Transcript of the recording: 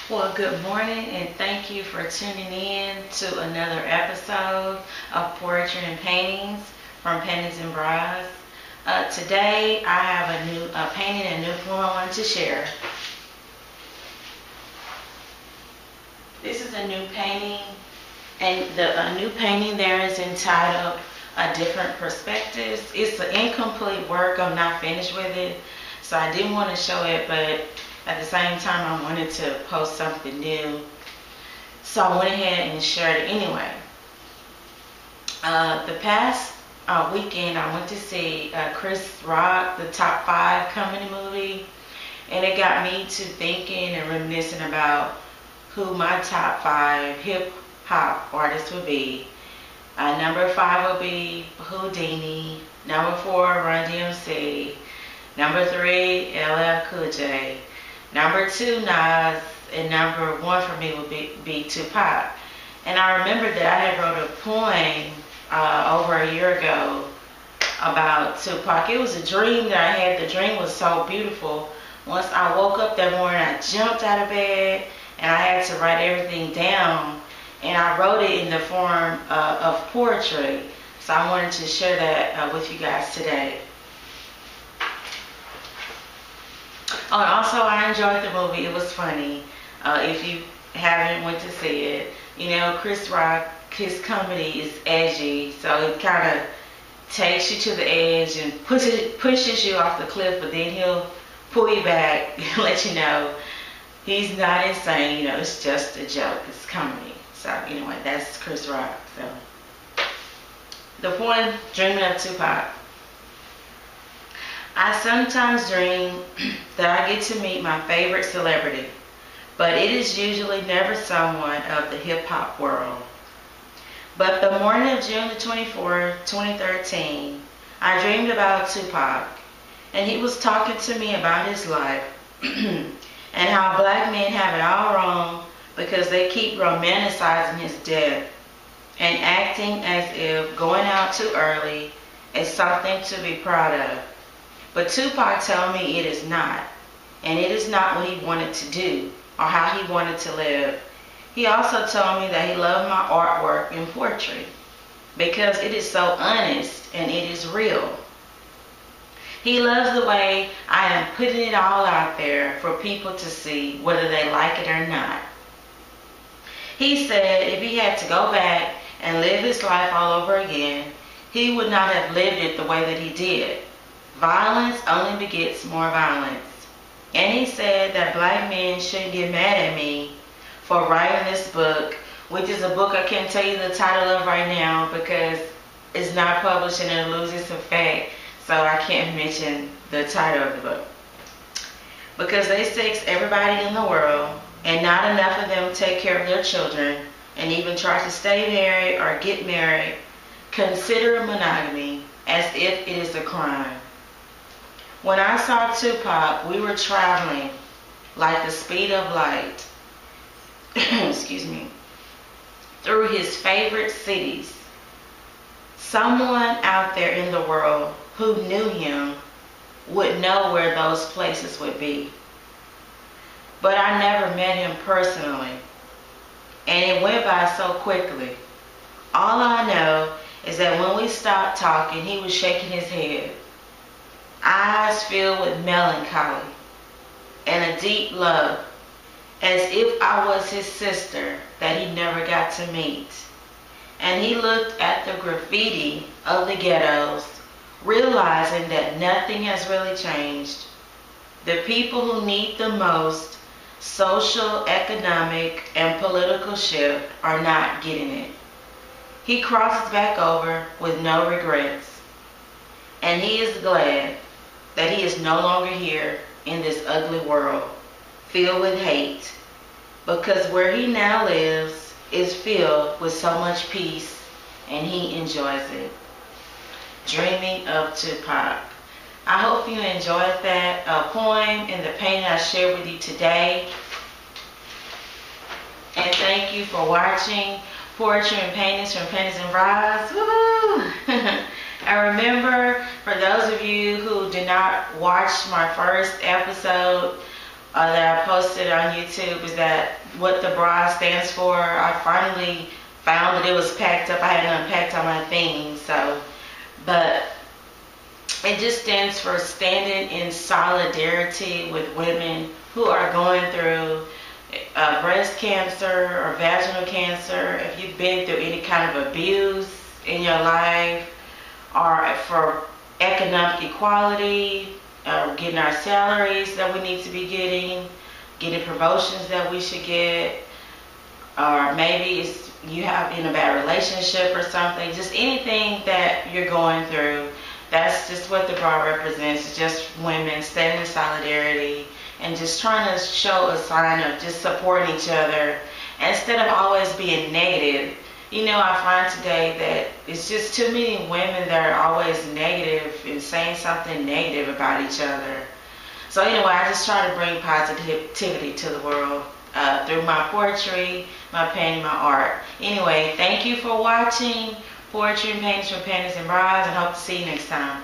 Well, good morning and thank you for tuning in to another episode of Poetry and Paintings from Paintings and Bras. Today I have a painting and new poem I want to share. This is a new painting, and the new painting there is entitled Different Perspectives. It's an incomplete work. I'm not finished with it, so I didn't want to show it, but at the same time, I wanted to post something new, so I went ahead and shared it anyway. The past weekend, I went to see Chris Rock, the Top 5 comedy movie, and it got me to thinking and reminiscing about who my top 5 hip-hop artists would be. Number 5 would be Houdini, number 4, Run DMC, number 3, LL Cool J, number 2, Nas, and number 1 for me would be Tupac. And I remember that I had wrote a poem over a year ago about Tupac. It was a dream that I had. The dream was so beautiful. Once I woke up that morning, I jumped out of bed and I had to write everything down. And I wrote it in the form of poetry. So I wanted to share that with you guys today. Oh, and also I enjoyed the movie. It was funny. If you haven't went to see it, you know, Chris Rock, his comedy is edgy, so it kind of takes you to the edge and pushes you off the cliff, but then he'll pull you back and let you know he's not insane. You know, it's just a joke. It's comedy. So anyway, that's Chris Rock. So the poem, Dreaming of Tupac. I sometimes dream that I get to meet my favorite celebrity, but it is usually never someone of the hip-hop world. But the morning of June the 24th, 2013, I dreamed about Tupac, and he was talking to me about his life and how black men have it all wrong because they keep romanticizing his death and acting as if going out too early is something to be proud of. But Tupac told me it is not, and it is not what he wanted to do or how he wanted to live. He also told me that he loved my artwork and poetry because it is so honest and it is real. He loves the way I am putting it all out there for people to see whether they like it or not. He said if he had to go back and live his life all over again, he would not have lived it the way that he did. Violence only begets more violence. And he said that black men shouldn't get mad at me for writing this book, which is a book I can't tell you the title of right now because it's not published and it'll lose its effect, so I can't mention the title of the book. Because they sex everybody in the world and not enough of them take care of their children and even try to stay married or get married, consider monogamy as if it is a crime. When I saw Tupac, we were traveling like the speed of light, excuse me, through his favorite cities. Someone out there in the world who knew him would know where those places would be. But I never met him personally, and it went by so quickly. All I know is that when we stopped talking, he was shaking his head, eyes filled with melancholy and a deep love, as if I was his sister that he never got to meet. And he looked at the graffiti of the ghettos, realizing that nothing has really changed. The people who need the most social, economic, and political shift are not getting it. He crosses back over with no regrets, and he is glad that he is no longer here in this ugly world filled with hate, because where he now lives is filled with so much peace and he enjoys it. Dreaming of Tupac. I hope you enjoyed that poem and the painting I shared with you today. And thank you for watching Poetry and Paintings from Paintings and Bras. Woo! And remember, for those of you who did not watch my first episode, that I posted on YouTube is that what the bra stands for. I finally found that it was packed up. I hadn't unpacked all my things, but it just stands for standing in solidarity with women who are going through breast cancer or vaginal cancer. If you've been through any kind of abuse in your life, or for economic equality, getting our salaries that we need to be getting promotions that we should get, or maybe it's you have in a bad relationship or something, just anything that you're going through. That's just what the bra represents. It's just women standing in solidarity and just trying to show a sign of just supporting each other instead of always being negative. You know, I find today that it's just too many women that are always negative and saying something negative about each other. So anyway, I just try to bring positivity to the world through my poetry, my painting, my art. Anyway, thank you for watching Poetry and Paintings from Panties and Bras, and hope to see you next time.